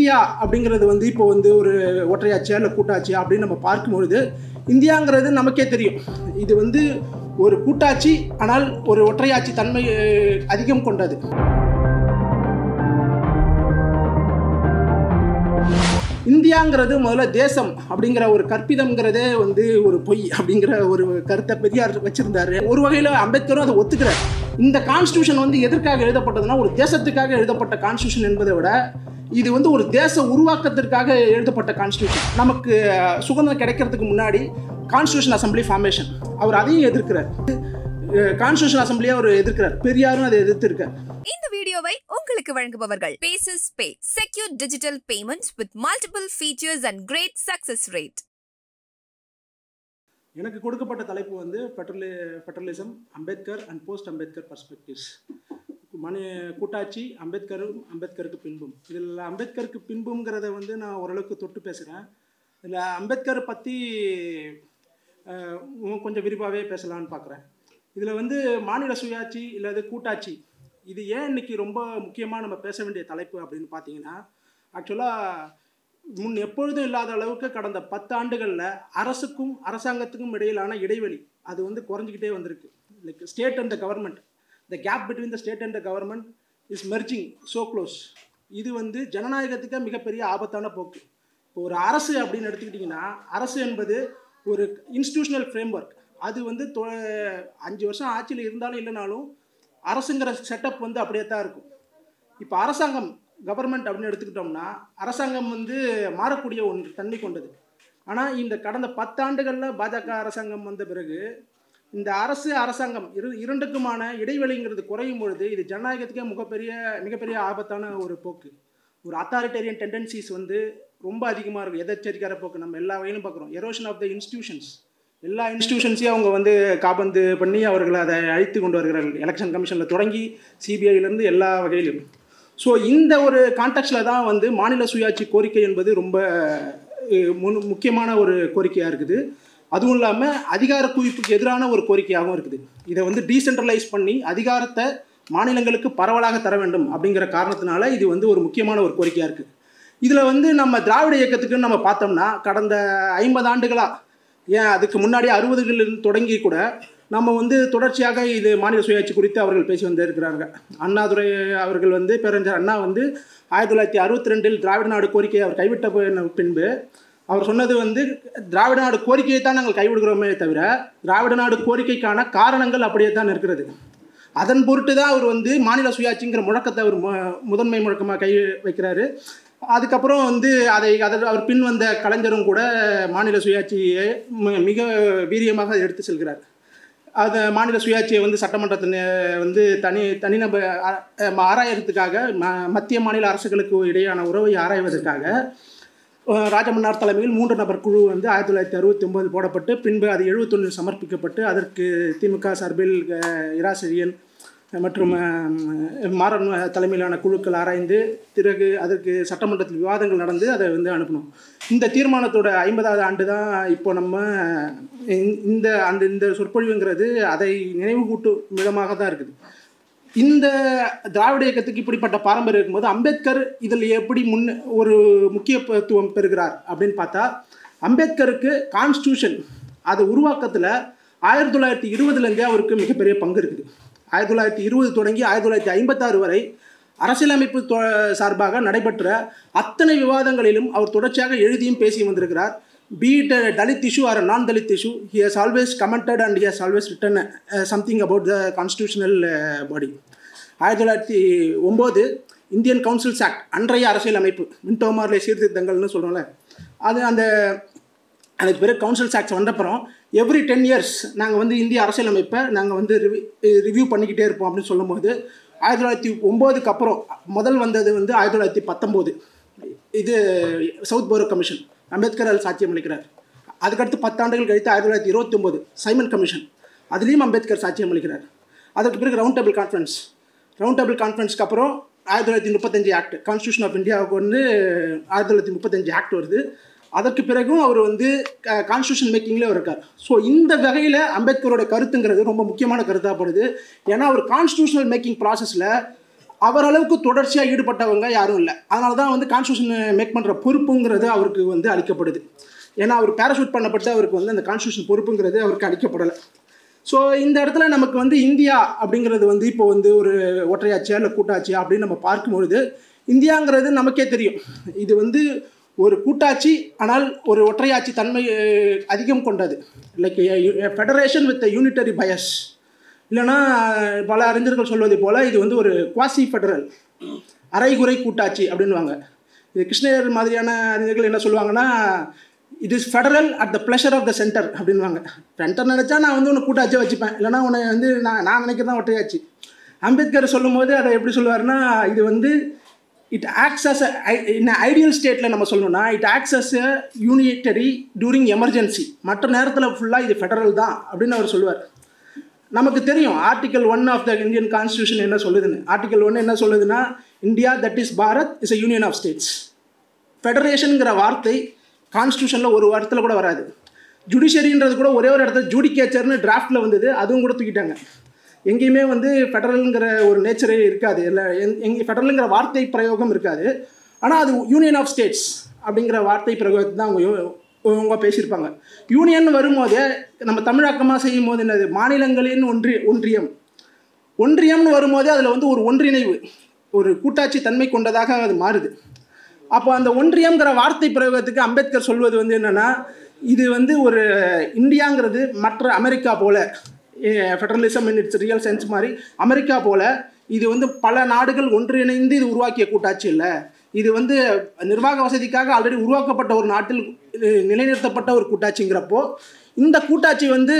India அப்படிங்கிறது வந்து இப்போ வந்து ஒரு ஒற்றையாட்சியா இல்லை கூட்டாட்சியா அப்படின்னு நம்ம பார்க்கும்பொழுது இந்தியாங்கிறது நமக்கே தெரியும். இது வந்து ஒரு கூட்டாட்சி, ஆனால் ஒரு ஒற்றையாட்சி தன்மை அதிகம் கொண்டது. இந்தியாங்கிறது முதல்ல தேசம் அப்படிங்கிற ஒரு கற்பிதம்ங்கிறதே வந்து ஒரு பொய் அப்படிங்கிற ஒரு கருத்தை பெரியார் வச்சிருந்தாரு. ஒரு வகையில் அம்பேத்கரும் அதை ஒத்துக்கிறார். இந்த கான்ஸ்டியூஷன் வந்து எதற்காக எழுதப்பட்டதுன்னா ஒரு தேசத்துக்காக எழுதப்பட்ட கான்ஸ்டியூஷன் என்பதை விட இது வந்து ஒரு தேச உருவாக்கத்திற்காக எழுதப்பட்ட கான்ஸ்டியூஷன். நமக்கு சுதந்திரம் கிடைக்கிறதுக்கு முன்னாடி கான்ஸ்டியூஷன் அசம்பிளி ஃபார்மேஷன் அவர் அதையும் எதிர்க்கிறார். கான்ஸ்டியூஷன் அசம்பிளியை அவர் எதிர்க்கிறார். பெரியாரும் அதை எதிர்த்திருக்கார். இந்த வீடியோவை உங்களுக்கு வழங்குபவர்கள் பேசஸ் பே, secure digital payments with multiple features and great success rate. எனக்கு கொடுக்கப்பட்ட தலைப்பு வந்து federalism, Ambedkar and post Ambedkar perspectives. கூட்டாட்சி, அம்பேத்கருக்கு பின்பும். இதில் அம்பேத்கருக்கு பின்புங்கிறத வந்து நான் ஓரளவுக்கு தொட்டு பேசுகிறேன். இதில் அம்பேத்கர் பற்றி கொஞ்சம் விரிவாகவே பேசலான்னு பார்க்குறேன். இதில் வந்து மாநில சுயாட்சி இல்லது கூட்டாட்சி, இது ஏன் இன்றைக்கி ரொம்ப முக்கியமாக நம்ம பேச வேண்டிய தலைப்பு அப்படின்னு பார்த்தீங்கன்னா, ஆக்சுவலாக எப்பொழுதும் இல்லாத அளவுக்கு கடந்த 10 ஆண்டுகளில் அரசுக்கும் அரசாங்கத்துக்கும் இடையிலான இடைவெளி அது வந்து குறைஞ்சிக்கிட்டே வந்திருக்கு. Like state and the government, the gap between the state and the government is merging so close. இது வந்து ஜனநாயகத்துக்கு மிகப்பெரிய ஆபத்தான போக்கு. இப்போ ஒரு அரசு அப்படின்னு எடுத்துக்கிட்டிங்கன்னா, அரசு என்பது ஒரு இன்ஸ்டிடியூஷனல் ஃப்ரேம்வொர்க். அது வந்து 5 வருஷம் ஆட்சியில் இருந்தாலும் இல்லைனாலும் அரசுங்கிற செட்டப் வந்து அப்படியே தான் இருக்கும். இப்போ அரசாங்கம், கவர்மெண்ட் அப்படின்னு எடுத்துக்கிட்டோம்னா, அரசாங்கம் வந்து மாறக்கூடிய ஒன்று தன்மை கொண்டது. ஆனால் இந்த கடந்த 10 ஆண்டுகளில் பாஜக அரசாங்கம் வந்த பிறகு இந்த அரசு அரசாங்கம் இரண்டுக்குமான இடைவெளிங்கிறது குறையும் பொழுது இது ஜனநாயகத்துக்கே மிகப்பெரிய ஆபத்தான ஒரு போக்கு. ஒரு அத்தாரிட்டேரியன் டெண்டன்சிஸ் வந்து ரொம்ப அதிகமாக இருக்கும். எதச்சரிக்கிற போக்கு நம்ம எல்லா வகையிலும் பார்க்குறோம். எரோஷன் ஆஃப் த இன்ஸ்டிடியூஷன்ஸ், எல்லா இன்ஸ்டிடியூஷன்ஸையும் அவங்க வந்து காபந்து பண்ணி அவர்களை அதை அழைத்து கொண்டு வருகிறார்கள். எலெக்ஷன் கமிஷனில் தொடங்கி சிபிஐலேருந்து எல்லா வகையிலும். ஸோ இந்த ஒரு கான்டெக்ஸ்டில் தான் வந்து மாநில சுயாட்சி கோரிக்கை என்பது ரொம்ப முக்கியமான ஒரு கோரிக்கையாக இருக்குது. அதுவும் இல்லாமல் அதிகார குவிப்புக்கு எதிரான ஒரு கோரிக்கையாகவும் இருக்குது. இதை வந்து டீசென்ட்ரலைஸ் பண்ணி அதிகாரத்தை மாநிலங்களுக்கு பரவலாக தர வேண்டும் அப்படிங்கிற காரணத்தினால இது வந்து ஒரு முக்கியமான ஒரு கோரிக்கையாக இருக்குது. இதில் வந்து நம்ம திராவிட இயக்கத்துக்குன்னு நம்ம பார்த்தோம்னா கடந்த 50 ஆண்டுகளாக, ஏன் அதுக்கு முன்னாடி 60களில் தொடங்கி கூட நம்ம வந்து தொடர்ச்சியாக இது மாநில சுயாட்சி குறித்து அவர்கள் பேசி வந்திருக்கிறாங்க. அண்ணாதுரை அவர்கள் வந்து, பேரறிஞர் அண்ணா வந்து 1962 திராவிட நாடு கோரிக்கையை அவர் கைவிட்ட பின்பு அவர் சொன்னது வந்து திராவிட நாடு கோரிக்கையை தான் நாங்கள் கைவிடுகிறோமே தவிர திராவிட நாடு கோரிக்கைக்கான காரணங்கள் அப்படியே தான் இருக்கிறது. அதன் பொருட்டு தான் அவர் வந்து மாநில சுயாட்சிங்கிற முழக்கத்தை அவர் முதன்மை முழக்கமாக கை வைக்கிறாரு. அதுக்கப்புறம் வந்து அதை அவர் பின் வந்த கலைஞரும் கூட மாநில சுயாட்சியை மிக வீரியமாக எடுத்து செல்கிறார். அது மாநில சுயாட்சியை வந்து சட்டமன்றத்தில் வந்து தனிநபர் ஆராயறதுக்காக மத்திய மாநில அரசுகளுக்கு இடையான உறவை ஆராய்வதற்காக ராஜமன்னார் தலைமையில் 3 நபர் குழு வந்து 1969 போடப்பட்டு பின்பு அது 71 சமர்ப்பிக்கப்பட்டு அதற்கு திமுக சார்பில் இராசெழியன் மற்றும் மாறன் தலைமையிலான குழுக்கள் ஆராய்ந்து பிறகு அதற்கு சட்டமன்றத்தில் விவாதங்கள் நடந்து அதை வந்து அனுப்பணும். இந்த தீர்மானத்தோட 50வது ஆண்டு தான் இப்போ நம்ம இந்த சொற்பொழிவுங்கிறது அதை நினைவு கூட்டும் விதமாக தான் இருக்குது. இந்த திராவிட இயக்கத்துக்கு இப்படிப்பட்ட பாரம்பரியம் இருக்கும்போது அம்பேத்கர் இதில் எப்படி ஒரு முக்கியத்துவம் பெறுகிறார் அப்படின்னு பார்த்தா, அம்பேத்கருக்கு கான்ஸ்டியூஷன் அது உருவாக்கத்தில் 1920லேருந்தே அவருக்கு மிகப்பெரிய பங்கு இருக்குது. 1920 தொடங்கி 1956 வரை அரசியலமைப்பு சார்பாக நடைபெற்ற அத்தனை விவாதங்களிலும் அவர் தொடர்ச்சியாக எழுதியும் பேசி வந்திருக்கிறார். Be it a Dalit issue or a non-Dalit issue, he has always commented and he has always written something about the constitutional body. 1909 Indian councils act, அன்றைய அரசியல் அமைப்பு, மின்டோ மார்லே சீர்திருத்தங்கள்னு சொல்கிறோம்ல, அதுக்கு பிறகு கவுன்சில்ஸ் ஆக்ட்ஸ் வந்தப்புறம் எவ்ரி 10 years நாங்கள் வந்து இந்திய அரசியல் அமைப்பை நாங்கள் வந்து ரிவ்யூ பண்ணிக்கிட்டே இருப்போம் அப்படின்னு சொல்லும்போது 1909க்கு அப்புறம் முதல் வந்தது வந்து 1919 இது சவுத் போரோ கமிஷன், அம்பேத்கர் சாட்சியம் அளிக்கிறார். அதுக்கடுத்து 10 ஆண்டுகள் கழித்து 1929 சைமன் கமிஷன், அதுலேயும் அம்பேத்கர் சாட்சியம் அளிக்கிறார். அதற்கு பிறகு ரவுண்ட் டேபிள் கான்ஃபரன்ஸ்க்கு அப்புறம் 1935 ஆக்ட், கான்ஸ்டியூஷன் ஆஃப் இந்தியாவுக்கு வந்து 1935 ஆக்ட் வருது. அதற்கு பிறகும் அவர் வந்து கான்ஸ்டியூஷன் மேக்கிங்கில் இருக்கார். ஸோ இந்த வகையில் அம்பேத்கரோட கருத்துங்கிறது ரொம்ப முக்கியமான கருத்தாகப்படுது. ஏன்னா அவர் கான்ஸ்டியூஷனல் மேக்கிங் ப்ராசஸில் அவரளவுக்கு தொடர்ச்சியாக ஈடுபட்டவங்க யாரும் இல்லை. அதனால தான் வந்து கான்ஸ்டியூஷன் மேக் பண்ணுற பொறுப்புங்கிறது அவருக்கு வந்து அளிக்கப்படுது. ஏன்னா அவர் பேராஷூட் பண்ணப்பட்டு அவருக்கு வந்து அந்த கான்ஸ்டியூஷன் பொறுப்புங்கிறது அவருக்கு அளிக்கப்படலை. ஸோ இந்த இடத்துல நமக்கு வந்து இந்தியா அப்படிங்கிறது வந்து இப்போ வந்து ஒரு ஒற்றையாட்சியா இல்லை கூட்டாட்சியா அப்படின்னு நம்ம பார்க்கும்பொழுது இந்தியாங்கிறது நமக்கே தெரியும். இது வந்து ஒரு கூட்டாட்சி, ஆனால் ஒரு ஒற்றையாட்சி தன்மை அதிகம் கொண்டது. Like federation with unitary bias, இல்லைனா பல அறிஞர்கள் சொல்வதை போல் இது வந்து ஒரு குவாசி ஃபெடரல், அரைகுறை கூட்டாட்சி அப்படின்வாங்க. இது கிருஷ்ணர் மாதிரியான அறிஞர்கள் என்ன சொல்லுவாங்கன்னா, it is federal at the pleasure of the centre அப்படின்வாங்க. சென்டர் நினச்சா நான் வந்து உன்னை கூட்டாட்சியாக வச்சுப்பேன், இல்லைனா உன்னை வந்து நான் நினைக்கிறது தான் ஒற்றையாட்சி. அம்பேத்கர் சொல்லும் போது அதை எப்படி சொல்லுவார்னா, இது வந்து it acts as in ideal ஸ்டேட்டில் நம்ம சொல்லணும்னா it acts as a unitary during emergency. மற்ற நேரத்தில் ஃபுல்லாக இது ஃபெடரல் தான் அப்படின்னு அவர் சொல்லுவார். நமக்கு தெரியும் article 1 of the Indian constitution என்ன சொல்லுதுன்னு. ஆர்டிகல் 1 என்ன சொல்லுதுன்னா, India that is Bharat is a union of states. ஃபெடரேஷனுங்கிற வார்த்தை கான்ஸ்டியூஷனில் ஒரு வாரத்தில் கூட வராது. ஜுடிஷரின்றது கூட ஒரே ஒரு இடத்துல ஜூடிகேச்சர்னு டிராஃப்டில் வந்தது, அதுவும் கூட தூக்கிட்டாங்க. எங்கேயுமே வந்து ஃபெடரலுங்கிற ஒரு நேச்சரே இருக்காது, இல்லை எங்கே ஃபெடரலுங்கிற வார்த்தை பிரயோகம் இருக்காது. ஆனால் அது யூனியன் ஆஃப் ஸ்டேட்ஸ் அப்படிங்கிற வார்த்தை பிரயோகத்தை தான் அவங்க பேசியிருப்பாங்க. யூனியன் வரும்போதே நம்ம தமிழாக்கமாக செய்யும் போது என்னது, மாநிலங்களின் ஒன்றியம்னு வரும்போதே அதில் வந்து ஒரு ஒன்றிணைவு, ஒரு கூட்டாட்சி தன்மை கொண்டதாக அது மாறுது. அப்போ அந்த ஒன்றியம்ங்கிற வார்த்தை பிரயோகத்துக்கு அம்பேத்கர் சொல்வது வந்து என்னென்னா, இது வந்து ஒரு இந்தியாங்கிறது மற்ற அமெரிக்கா போல, federalism in it's real sense மாதிரி அமெரிக்கா போல இது வந்து பல நாடுகள் ஒன்றிணைந்து இது உருவாக்கிய கூட்டாட்சி இல்லை. இது வந்து நிர்வாக வசதிக்காக ஆல்ரெடி உருவாக்கப்பட்ட ஒரு நாட்டில் நிலைநிறுத்தப்பட்ட ஒரு கூட்டாட்சிங்கிறப்போ இந்த கூட்டாட்சி வந்து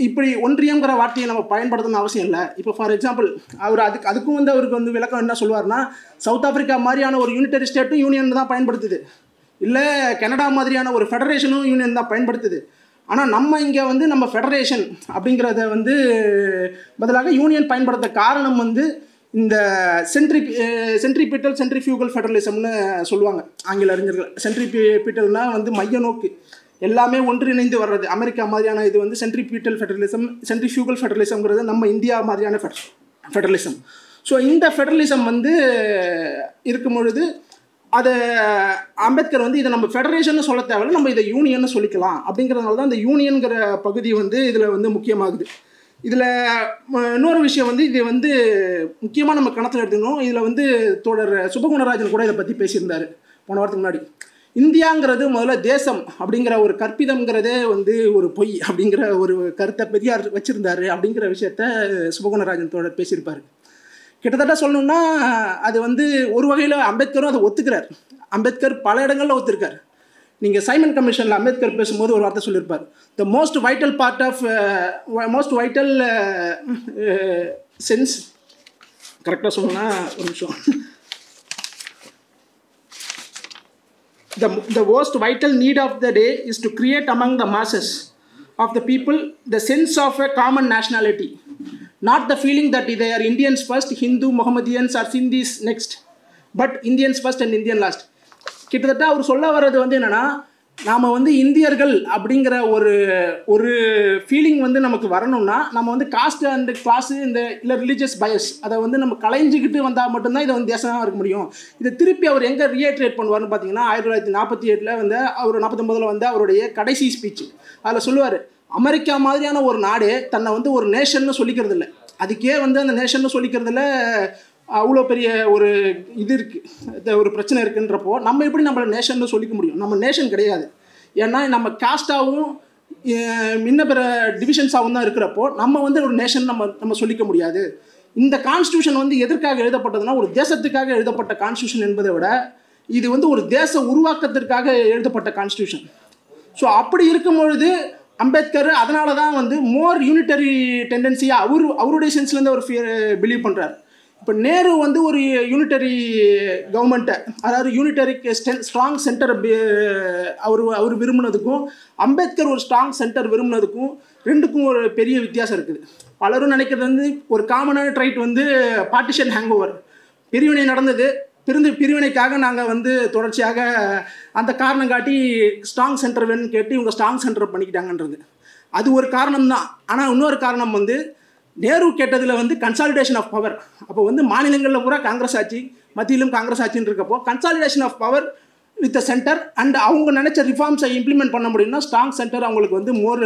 இப்படி ஒன்றியங்கிற வார்த்தையை நம்ம பயன்படுத்தணும்னு அவசியம் இல்லை. இப்போ ஃபார் எக்ஸாம்பிள் அவர் அதுக்கும் வந்து அவருக்கு வந்து விளக்கம் என்ன சொல்லுவார்னா, சவுத் ஆஃப்ரிக்கா மாதிரியான ஒரு யூனிட்டரி ஸ்டேட்டும் யூனியன் தான் பயன்படுத்துது, இல்லை கனடா மாதிரியான ஒரு ஃபெடரேஷனும் யூனியன் தான் பயன்படுத்துது. ஆனால் நம்ம இங்கே வந்து நம்ம ஃபெடரேஷன் அப்படிங்கிறத வந்து பதிலாக யூனியன் பயன்படுத்த காரணம் வந்து இந்த சென்ட்ரிபியூகல் ஃபெடரலிசம்னு சொல்லுவாங்க ஆங்கில அறிஞர்கள். சென்ட்ரிபியூட்டல்னால் வந்து மைய நோக்கு, எல்லாமே ஒன்றிணைந்து வர்றது. அமெரிக்கா மாதிரியான இது வந்து சென்ட்ரிபியூகல் ஃபெடரலிசம்ங்கிறது நம்ம இந்தியா மாதிரியான ஃபெடரலிசம். ஸோ இந்த ஃபெடரலிசம் வந்து இருக்கும் பொழுது அதை அம்பேத்கர் வந்து இதை நம்ம ஃபெடரேஷன் சொல்ல தேவையில்லை, நம்ம இதை யூனியன்னு சொல்லிக்கலாம் அப்படிங்கிறதுனால தான் இந்த யூனியன்கிற பகுதி வந்து இதில் வந்து முக்கியமாகுது. இதில் இன்னொரு விஷயம் வந்து இது வந்து முக்கியமாக நம்ம கணத்தில் எடுத்துக்கணும். இதில் வந்து தோழர் சுபகுணராஜன் கூட இதை பற்றி பேசியிருந்தார் போன வாரத்துக்கு முன்னாடி. இந்தியாங்கிறது முதல்ல தேசம் அப்படிங்கிற ஒரு கற்பிதம்ங்கிறதே வந்து ஒரு பொய் அப்படிங்கிற ஒரு கருத்தை பெரியார் வச்சுருந்தார் அப்படிங்கிற விஷயத்த சுபகுணராஜன் தோழர் பேசியிருப்பார். கிட்டத்தட்ட சொல்லணும்னா அது வந்து ஒரு வகையில் அம்பேத்கரும் அதை ஒத்துக்கிறார். அம்பேத்கர் பல இடங்களில் ஒத்துருக்கார். நீங்கள் சைமன் கமிஷனில் அம்பேத்கர் பேசும்போது ஒரு வார்த்தை சொல்லியிருப்பார், த மோஸ்ட் வைட்டல் சென்ஸ், கரெக்டாக சொல்லணும்னா ஒரு நிமிஷம், the most vital need of the day is to create among the masses of the people the sense of a common nationality, not the feeling that they are Indians first, Hindu, Mohammedans or Sindhis next, but Indians first and Indian last. கிட்டத்தட்ட அவர் சொல்ல வர்றது வந்து என்னென்னா, நாம் வந்து இந்தியர்கள் அப்படிங்கிற ஒரு ஃபீலிங் வந்து நமக்கு வரணும்னா நம்ம வந்து காஸ்ட் அண்ட் கிளாஸு இந்த இல்லை ரிலீஜியஸ் பயஸ் அதை வந்து நம்ம களைஞ்சிக்கிட்டு வந்தால் மட்டும்தான் இதை வந்து தேசமாக இருக்க முடியும். இதை திருப்பி அவர் எங்கே ரீஎட்ரேட் பண்ணுவார்னு பார்த்தீங்கன்னா 1948 வந்து அவர் 49 வந்து அவருடைய கடைசி ஸ்பீச் அதில் சொல்லுவார், அமெரிக்கா மாதிரியான ஒரு நாடு தன்னை வந்து ஒரு நேஷன்னு சொல்லிக்கிறது இல்லை, அதுக்கே வந்து அந்த நேஷன்னு சொல்லிக்கிறதுல அவ்வளோ பெரிய ஒரு இது இருக்குது, ஒரு பிரச்சனை இருக்குன்றப்போ நம்ம எப்படி நம்மளை நேஷன்னு சொல்லிக்க முடியும்? நம்ம நேஷன் கிடையாது. ஏன்னா நம்ம காஸ்டாகவும் இன்ன பிற டிவிஷன்ஸாகவும் தான் இருக்கிறப்போ நம்ம வந்து ஒரு நேஷன் நம்ம சொல்லிக்க முடியாது. இந்த கான்ஸ்டியூஷன் வந்து எதற்காக எழுதப்பட்டதுன்னா ஒரு தேசத்துக்காக எழுதப்பட்ட கான்ஸ்டியூஷன் என்பதை விட இது வந்து ஒரு தேச உருவாக்கத்திற்காக எழுதப்பட்ட கான்ஸ்டியூஷன். ஸோ அப்படி இருக்கும் பொழுது அம்பேத்கர் அதனால தான் வந்து மோர் யூனிட்டரி டெண்டன்சியாக அவருடைய சென்ஸ்லேருந்து அவர் பிலீவ் பண்ணுறார். இப்போ நேரு வந்து ஒரு யூனிட்டரி கவர்மெண்ட்டை, அதாவது யூனிட்டரிக்கு ஸ்ட்ராங் சென்டர் அவர் விரும்பினதுக்கும் அம்பேத்கர் ஒரு ஸ்ட்ராங் சென்டர் விரும்பினதுக்கும் ரெண்டுக்கும் ஒரு பெரிய வித்தியாசம் இருக்குது. பலரும் நினைக்கிறது வந்து ஒரு காமனான ட்ரைட் வந்து பார்ட்டிஷன் ஹேங் ஓவர், பிரிவினை நடந்தது, பிரிவினைக்காக நாங்கள் வந்து தொடர்ச்சியாக அந்த காரணம் காட்டி ஸ்ட்ராங் சென்டர் வேணும்னு கேட்டு இவங்க ஸ்ட்ராங் சென்டர் பண்ணிக்கிட்டாங்கன்றது அது ஒரு காரணம் தான். ஆனால் இன்னொரு காரணம் வந்து நேரு கேட்டதில் வந்து கன்சாலிடேஷன் ஆஃப் பவர். அப்போ வந்து மாநிலங்களில் பூரா காங்கிரஸ் ஆட்சி, மத்தியிலும் காங்கிரஸ் ஆட்சின்னு இருக்கப்போ consolidation of power with centre and அவங்க நினச்ச ரிஃபார்ம்ஸை இம்ப்ளிமெண்ட் பண்ண முடியும்னா ஸ்ட்ராங் சென்டர் அவங்களுக்கு வந்து மோர்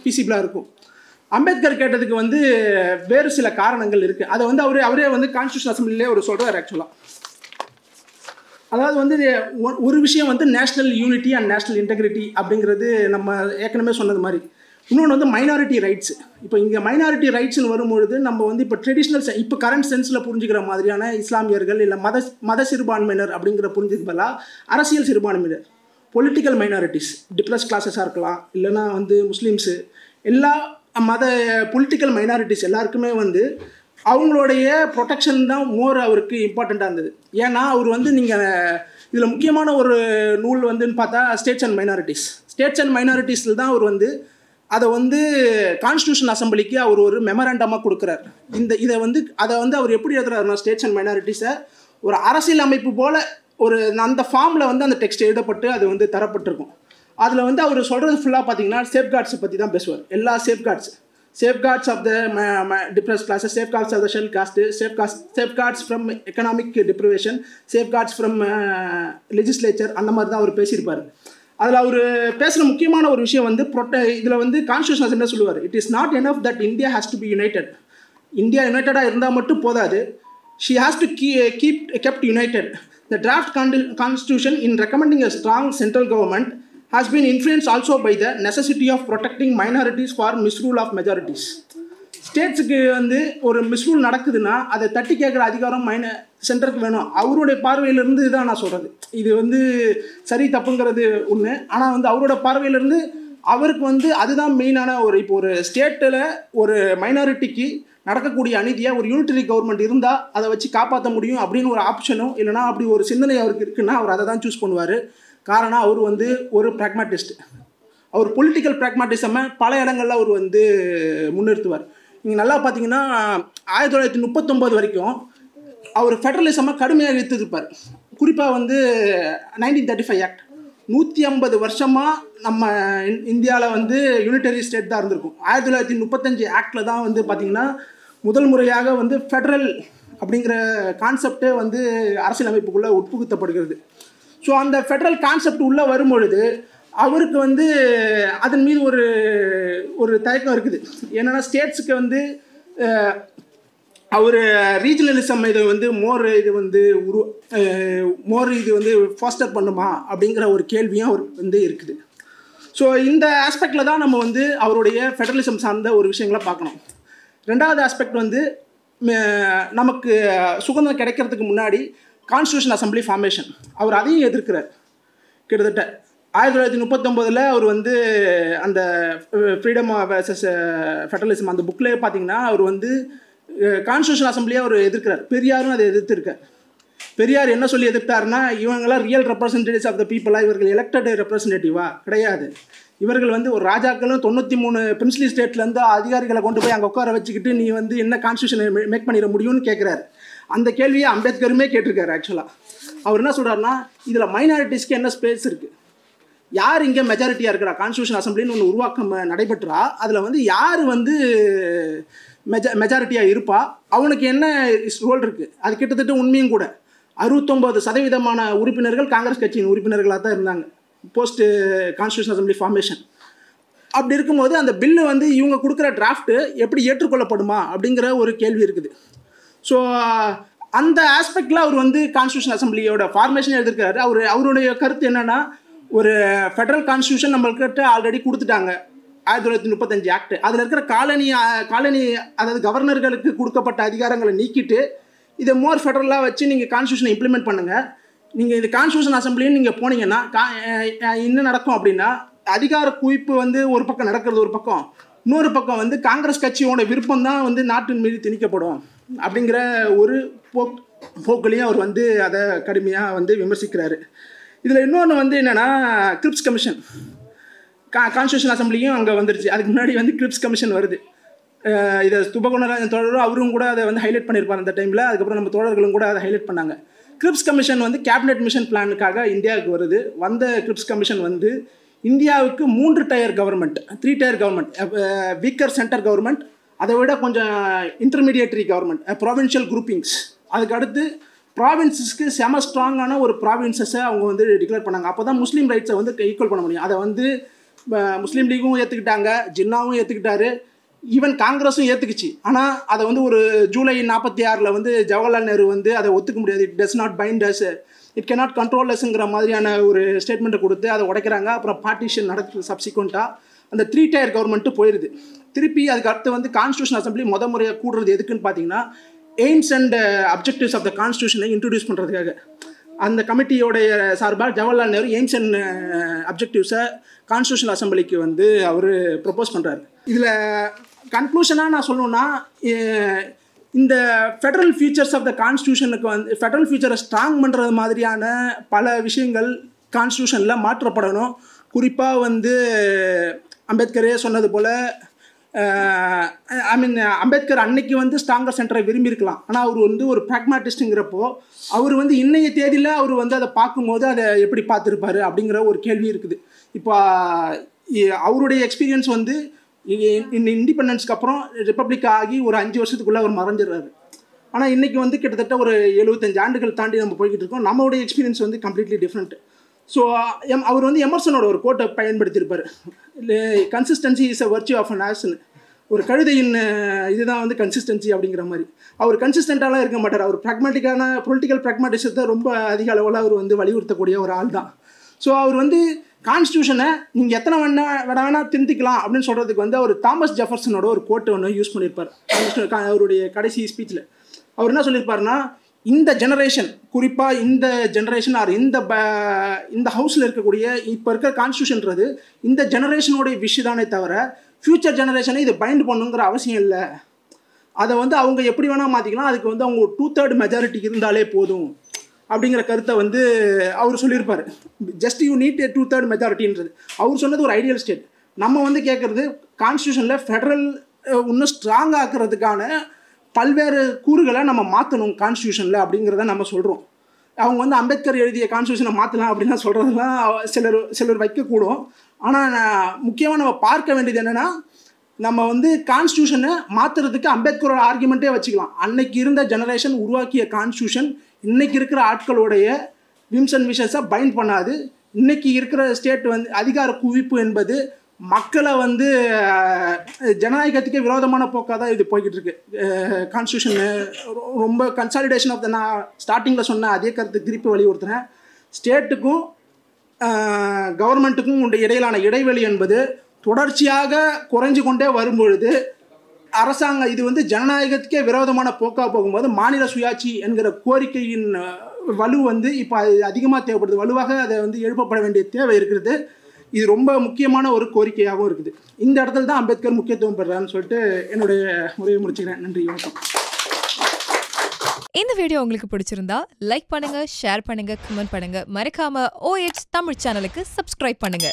பீசிபிளாக இருக்கும். அம்பேத்கர் கேட்டதுக்கு வந்து வேறு சில காரணங்கள் இருக்குது. அதை வந்து அவரே வந்து கான்ஸ்டியூஷன் அசம்பிளிலே அவர் சொல்கிறார் ஆக்சுவலாக. அதாவது வந்து ஒரு விஷயம் வந்து national unity and national integrity அப்படிங்கிறது நம்ம ஏற்கனவே சொன்னது மாதிரி. இன்னொன்று வந்து மைனாரிட்டி ரைட்ஸ். இப்போ இங்கே மைனாரிட்டி ரைட்ஸ்னு வரும்பொழுது நம்ம வந்து இப்போ ட்ரெடிஷ்னல் இப்போ கரண்ட் சென்ஸில் புரிஞ்சுக்கிற மாதிரியான இஸ்லாமியர்கள் இல்லை மத சிறுபான்மையினர் அப்படிங்கிற புரிஞ்சுக்கலாம். அரசியல் சிறுபான்மையினர், பொலிட்டிக்கல் மைனாரிட்டிஸ், டிப்ரெஸ் கிளாஸஸாக இருக்கலாம், இல்லைனா வந்து முஸ்லீம்ஸு, எல்லா மத பொலிட்டிக்கல் மைனாரிட்டிஸ் எல்லாருக்குமே வந்து அவங்களுடைய ப்ரொடெக்ஷன் தான் மோர் அவருக்கு இம்பார்ட்டண்ட்டாக இருந்தது. ஏன்னா அவர் வந்து நீங்கள் இதில் முக்கியமான ஒரு நூல் வந்துன்னு பார்த்தா states and minorities. States and மைனாரிட்டிஸில் தான் அவர் வந்து அதை வந்து கான்ஸ்டியூஷன் அசம்பிளிக்கு அவர் ஒரு மெமரண்டமாக கொடுக்குறார். இதை வந்து அதை வந்து அவர் எப்படி எழுதுறாருன்னா, ஸ்டேட்ஸ் அண்ட் மைனாரிட்டிஸை ஒரு அரசியல் அமைப்பு போல் ஒரு அந்த ஃபார்மில் வந்து அந்த டெக்ஸ்ட் எழுதப்பட்டு அது வந்து தரப்பட்டிருக்கும். அதில் வந்து அவர் சொல்கிறது ஃபுல்லாக பார்த்தீங்கன்னா சேஃப்கார்ட்ஸை பற்றி தான் பேசுவார். எல்லா safeguards of the depressed classes, safeguards of the shell caste, safeguards from economic deprivation, safeguards from legislature, அந்த மாதிரி தான் அவர் பேசியிருப்பார். அதில் அவர் பேசுகிற முக்கியமான ஒரு விஷயம் வந்து இதில் வந்து கான்ஸ்டியூஷன் அசம்பிளியில் சொல்லுவார், it is not enough that India has to be united. India யுனைட்டடாக இருந்தால் மட்டும் போதாது, she has to kept united. The draft constitution in recommending a strong central government has been influenced also by the necessity of protecting minorities for misrule of majorities. ஸ்டேட்ஸுக்கு வந்து ஒரு மிஸ்ரூல் நடக்குதுன்னா அதை தட்டி கேட்குற அதிகாரம் சென்டருக்கு வேணும். அவருடைய பார்வையிலிருந்து தான் நான் சொல்கிறது. இது வந்து சரி தப்புங்கிறது ஒன்று. ஆனால் வந்து அவரோட பார்வையிலிருந்து அவருக்கு வந்து அதுதான் மெயினான இப்போ ஒரு ஸ்டேட்டில் ஒரு மைனாரிட்டிக்கு நடக்கக்கூடிய அநீதியை ஒரு யூனிட்டரி கவர்மெண்ட் இருந்தால் அதை வச்சு காப்பாற்ற முடியும் அப்படின்னு ஒரு ஆப்ஷனும் இல்லைனா அப்படி ஒரு சிந்தனை அவருக்கு இருக்குன்னா அவர் அதை தான் சூஸ் பண்ணுவார். காரணம் அவர் வந்து ஒரு ப்ராக்மாட்டிஸ்ட். அவர் பொலிட்டிக்கல் ப்ராக்மாட்டிசமை பல இடங்களில் அவர் வந்து முன்னிறுத்துவார். நீங்கள் நல்லா பார்த்தீங்கன்னா 1939 வரைக்கும் அவர் ஃபெடரலிசமை கடுமையாக எடுத்துருப்பார். குறிப்பாக வந்து 1935 ஆக்ட் 150 வருஷமாக நம்ம இந்தியாவில் வந்து யூனிட்டரி ஸ்டேட் தான் இருந்திருக்கும். 1935 ஆக்டில் தான் வந்து பார்த்திங்கன்னா முதல் முறையாக வந்து ஃபெடரல் அப்படிங்கிற கான்செப்டே வந்து அரசியலமைப்புக்குள்ளே உட்புகுத்தப்படுகிறது. ஸோ அந்த ஃபெடரல் கான்செப்ட் உள்ளே வரும்பொழுது அவருக்கு வந்து அதன் மீது ஒரு தயக்கம் இருக்குது. என்னென்னா ஸ்டேட்ஸுக்கு வந்து அவர் ரீஜனலிசம் இது வந்து இது வந்து ஃபாஸ்டர் பண்ணுமா அப்படிங்கிற ஒரு கேள்வியும் அவருக்கு வந்து இருக்குது. ஸோ இந்த ஆஸ்பெக்டில் தான் நம்ம வந்து அவருடைய ஃபெடரலிசம் சார்ந்த ஒரு விஷயங்களை பார்க்கணும். ரெண்டாவது ஆஸ்பெக்ட் வந்து நமக்கு சுதந்திரம் கிடைக்கிறதுக்கு முன்னாடி கான்ஸ்டியூஷன் அசம்பிளி ஃபார்மேஷன், அவர் அதையும் எதிர்க்கிறார். கிட்டத்தட்ட 1939 அவர் வந்து அந்த ஃப்ரீடம் வர்சஸ் ஃபெடரலிசம் அந்த புக்கில் பார்த்தீங்கன்னா அவர் வந்து கான்ஸ்டியூஷன் அசம்பிளியை அவர் எதிர்க்கிறார். பெரியாரும் அதை எதிர்த்திருக்கார். பெரியார் என்ன சொல்லி எதிர்த்தாருன்னா, இவங்களாம் ரியல் ரெப்ரசன்டேட்டிவ்ஸ் ஆஃப் த பீப்புளா, இவர்கள் எலெக்டட் ரெப்ரசன்டேட்டிவா கிடையாது, இவர்கள் வந்து ஒரு ராஜாக்களும் 93 பிரின்ஸ்லி ஸ்டேட்லேருந்து அதிகாரிகளை கொண்டு போய் அங்கே உட்கார வச்சுக்கிட்டு நீ வந்து என்ன கான்ஸ்டியூஷனை மேக் பண்ணிட முடியும்னு கேட்குறாரு. அந்த கேள்வியை அம்பேத்கருமே கேட்டிருக்காரு. ஆக்சுவலாக அவர் என்ன சொல்கிறாருன்னா, இதில் மைனாரிட்டிஸ்க்கு என்ன ஸ்பேஸ் இருக்குது, யார் இங்கே மெஜாரிட்டியாக இருக்கிறா, கான்ஸ்டியூஷன் அசம்பிளின்னு ஒன்று உருவாக்கம் நடைபெற்றா அதில் வந்து யார் வந்து மெஜாரிட்டியாக இருப்பா, அவனுக்கு என்ன ரோல் இருக்குது. அது கிட்டத்தட்ட உண்மையும் கூட. 69% உறுப்பினர்கள் காங்கிரஸ் கட்சியின் உறுப்பினர்களாக தான் இருந்தாங்க போஸ்ட் கான்ஸ்டியூஷன் அசம்பிளி ஃபார்மேஷன். அப்படி இருக்கும்போது அந்த பில்லு வந்து இவங்க கொடுக்குற டிராஃப்ட்டு எப்படி ஏற்றுக்கொள்ளப்படுமா அப்படிங்கிற ஒரு கேள்வி இருக்குது. ஸோ அந்த ஆஸ்பெக்டில் அவர் வந்து கான்ஸ்டியூஷன் அசம்பிளியோட ஃபார்மேஷன் எழுதியிருக்காரு. அவருடைய கருத்து என்னென்னா, ஒரு ஃபெடரல் கான்ஸ்டியூஷன் நம்மள்கிட்ட ஆல்ரெடி கொடுத்துட்டாங்க 1935 ஆக்ட். அதில் இருக்கிற காலனி அதாவது கவர்னர்களுக்கு கொடுக்கப்பட்ட அதிகாரங்களை நீக்கிட்டு இதை மோர் ஃபெடரலாக வச்சு நீங்கள் கான்ஸ்டியூஷனை இம்ப்ளிமெண்ட் பண்ணுங்கள். நீங்கள் இது கான்ஸ்டியூஷன் அசம்பிளின்னு நீங்கள் போனீங்கன்னா என்ன நடக்கும் அப்படின்னா, அதிகார குவிப்பு வந்து ஒரு பக்கம் நடக்கிறது ஒரு பக்கம், இன்னொரு பக்கம் வந்து காங்கிரஸ் கட்சியோட விருப்பம் தான் வந்து நாட்டின் மீது திணிக்கப்படும் அப்படிங்கிற ஒரு போக்குலையும் அவர் வந்து அதை கடுமையாக வந்து விமர்சிக்கிறாரு. இதில் இன்னொன்று வந்து என்னென்னா, கிரிப்ஸ் கமிஷன் கான்ஸ்டியூஷன் அசம்பிளியும் அங்கே வந்துருச்சு. அதுக்கு முன்னாடி வந்து கிரிப்ஸ் கமிஷன் வருது. இதை துபகுணராஜன் தோழரும் அவரும் கூட அதை வந்து ஹைலைட் பண்ணியிருப்பார் அந்த டைமில். அதுக்கப்புறம் நம்ம தோழர்களும் கூட அதை ஹைலைட் பண்ணாங்க. கிரிப்ஸ் கமிஷன் வந்து கேபினெட் மிஷன் பிளானுக்காக இந்தியாவுக்கு வருது. வந்த கிரிப்ஸ் கமிஷன் வந்து இந்தியாவுக்கு 3 tier government, 3 tier government, weaker centre government, அதை விட கொஞ்சம் இன்டர்மீடியேட்டரி கவர்மெண்ட், ப்ராவின்ஷியல் குரூப்பிங்ஸ். அதுக்கு அடுத்து ப்ராவின்ஸஸ்க்கு செம ஸ்ட்ராங்கான ஒரு ப்ராவின்சஸை அவங்க வந்து டிக்ளேர் பண்ணாங்க. அப்போ தான் முஸ்லீம் ரைட்ஸை வந்து ஈக்குவல் பண்ண முடியும். அதை வந்து முஸ்லீம் லீகும் ஏற்றுக்கிட்டாங்க, ஜின்னாவும் ஏற்றுக்கிட்டாரு, ஈவன் காங்கிரஸும் ஏற்றுக்குச்சு. ஆனால் அதை வந்து ஒரு ஜூலை 46 வந்து ஜவஹர்லால் நேரு வந்து அதை ஒத்துக்க முடியாது. It does not bind us, it cannot control அஸ்ங்கிற மாதிரியான ஒரு ஸ்டேட்மெண்ட்டை கொடுத்து அதை உடைக்கிறாங்க. அப்புறம் பார்ட்டிஷன் நடக்குது. சப்சிக்வெண்ட்டாக அந்த 3 tier கவர்மெண்ட்டு போயிடுது. திருப்பி அதுக்கு அடுத்து வந்து கான்ஸ்டியூஷன் அசம்பிளி முறையாக கூடுறது எதுக்குன்னு பார்த்தீங்கன்னா aims and objectives of the கான்ஸ்டியூஷனை இன்ட்ரடியூஸ் பண்ணுறதுக்காக. அந்த கமிட்டியோடைய சார்பாக ஜவஹர்லால் நேரு எய்ம்ஸ் அண்ட் அப்ஜெக்டிவ்ஸை கான்ஸ்டியூஷனல் அசம்பிளிக்கு வந்து அவர் ப்ரப்போஸ் பண்ணுறாரு. இதில் கன்க்ளூஷனாக நான் சொல்லணுன்னா, இந்த ஃபெடரல் ஃபீச்சர்ஸ் ஆஃப் த கான்ஸ்டியூஷனுக்கு வந்து ஃபெடரல் ஃபீச்சரை ஸ்ட்ராங் பண்ணுறது மாதிரியான பல விஷயங்கள் கான்ஸ்டியூஷனில் மாற்றப்படணும். குறிப்பாக வந்து அம்பேத்கரே சொன்னது போல், அம்பேத்கர் அன்னைக்கு வந்து ஸ்ட்ராங்கர் சென்டரை விரும்பியிருக்கலாம். ஆனால் அவர் வந்து ஒரு ப்ராக்மாட்டிஸ்ட்டுங்கிறப்போ அவர் வந்து இன்னைய தேதியில் அவர் வந்து அதை பார்க்கும்போது அதை எப்படி பார்த்துருப்பார் அப்படிங்கிற ஒரு கேள்வி இருக்குது. இப்போ அவருடைய எக்ஸ்பீரியன்ஸ் வந்து இண்டிபெண்டன்ஸ்க்கு அப்புறம் ரிப்பப்ளிக் ஆகி ஒரு 5 வருஷத்துக்குள்ளே அவர் மறைஞ்சிடுறாரு. ஆனால் இன்றைக்கி வந்து கிட்டத்தட்ட ஒரு 75 ஆண்டுகள் தாண்டி நம்ம போய்கிட்டு இருக்கோம். நம்மளுடைய எக்ஸ்பீரியன்ஸ் வந்து கம்ப்ளீட்லி டிஃப்ரெண்ட். ஸோ அவர் வந்து எமர்சனோட ஒரு கோட்டை பயன்படுத்தியிருப்பார், consistency is a virtue of a nation. ஒரு கழுதையின் இதுதான் வந்து கன்சிஸ்டன்சி அப்படிங்கிற மாதிரி. அவர் கன்சிஸ்டண்ட்டாலாம் இருக்க மாட்டார். அவர் ப்ராக்மேட்டிக்கான பொலிட்டிக்கல் ப்ராக்மேட்டிசத்தை ரொம்ப அதிக அளவில் அவர் வந்து வலியுறுத்தக்கூடிய ஒரு ஆள் தான். ஸோ அவர் வந்து கான்ஸ்டியூஷனை நீங்கள் எத்தனை வேணா திருத்திக்கலாம் அப்படின்னு சொல்கிறதுக்கு வந்து அவர் தாமஸ் ஜெஃபர்சனோட ஒரு கோட்டை ஒன்று யூஸ் பண்ணியிருப்பார். அவருடைய கடைசி ஸ்பீச்சில் அவர் என்ன சொல்லியிருப்பாருன்னா, இந்த ஜெனரேஷன், குறிப்பாக இந்த ஜெனரேஷன் ஆர் இந்த ஹவுஸில் இருக்கக்கூடிய இப்போ இருக்கிற கான்ஸ்டியூஷன்றது இந்த ஜெனரேஷனோடைய விஷ் தானே தவிர ஃப்யூச்சர் ஜெனரேஷனை இது பைண்ட் பண்ணுங்கிற அவசியம் இல்லை. அதை வந்து அவங்க எப்படி வேணால் மாற்றிக்கலாம், அதுக்கு வந்து அவங்க 2/3 மெஜாரிட்டி இருந்தாலே போதும் அப்படிங்கிற கருத்தை வந்து அவர் சொல்லியிருப்பார். ஜஸ்ட் யூ நீட் 2/3 மெஜாரிட்டின்றது அவர் சொன்னது ஒரு ஐடியல் ஸ்டேட். நம்ம வந்து கேட்குறது கான்ஸ்டியூஷனில் ஃபெடரல் இன்னும் ஸ்ட்ராங் ஆக்கிறதுக்கான பல்வேறு கூறுகளை நம்ம மாற்றணும் கான்ஸ்டியூஷனில் அப்படிங்கிறத நம்ம சொல்கிறோம். அவங்க வந்து அம்பேத்கர் எழுதிய கான்ஸ்டியூஷனை மாற்றலாம் அப்படின்னா சொல்கிறதுலாம் சிலர் வைக்கக்கூடும். ஆனால் முக்கியமாக நம்ம பார்க்க வேண்டியது என்னென்னா, நம்ம வந்து கான்ஸ்டியூஷனை மாற்றுறதுக்கு அம்பேத்கரோட ஆர்குமெண்ட்டே வச்சுக்கலாம். அன்னைக்கு இருந்த ஜெனரேஷன் உருவாக்கிய கான்ஸ்டியூஷன் இன்றைக்கி இருக்கிற ஆட்களுடைய விம்ஸ் அண்ட் விஷஸை பைண்ட் பண்ணாது. இன்றைக்கி இருக்கிற ஸ்டேட் வந்து அதிகார குவிப்பு என்பது மக்களை வந்து ஜனநாயகத்துக்கே விரோதமான போக்காக தான் இது போய்கிட்டு இருக்கு. கான்ஸ்டியூஷன் ரொம்ப கன்சாலிடேஷன் ஆஃப் த, நான் ஸ்டார்டிங்கில் சொன்ன அதே கருத்து திருப்பி வலியுறுத்துகிறேன். ஸ்டேட்டுக்கும் கவர்மெண்ட்டுக்கும் இடையிலான இடைவெளி என்பது தொடர்ச்சியாக குறைஞ்சு கொண்டே வரும்பொழுது அரசாங்கம் இது வந்து ஜனநாயகத்துக்கே விரோதமான போக்காக போகும்போது மாநில சுயாட்சி என்கிற கோரிக்கையின் வலு வந்து இப்போ அதிகமாக தேவைப்படுது. வலுவாக அதை வந்து எழுப்பப்பட வேண்டிய தேவை இருக்கிறது. இது ரொம்ப முக்கியமான ஒரு கோரிக்கையாகவும் இருக்குது. இந்த இடத்துல தான் அம்பேத்கர் முக்கியத்துவம் பெறான்னு சொல்லிட்டு என்னுடைய உரையை முடிச்சுக்கிறேன். நன்றி, வணக்கம். இந்த வீடியோ உங்களுக்கு பிடிச்சிருந்தா லைக் பண்ணுங்க, ஷேர் பண்ணுங்க, கமெண்ட் பண்ணுங்க. மறக்காம OH தமிழ் சேனலுக்கு சப்ஸ்கிரைப் பண்ணுங்க.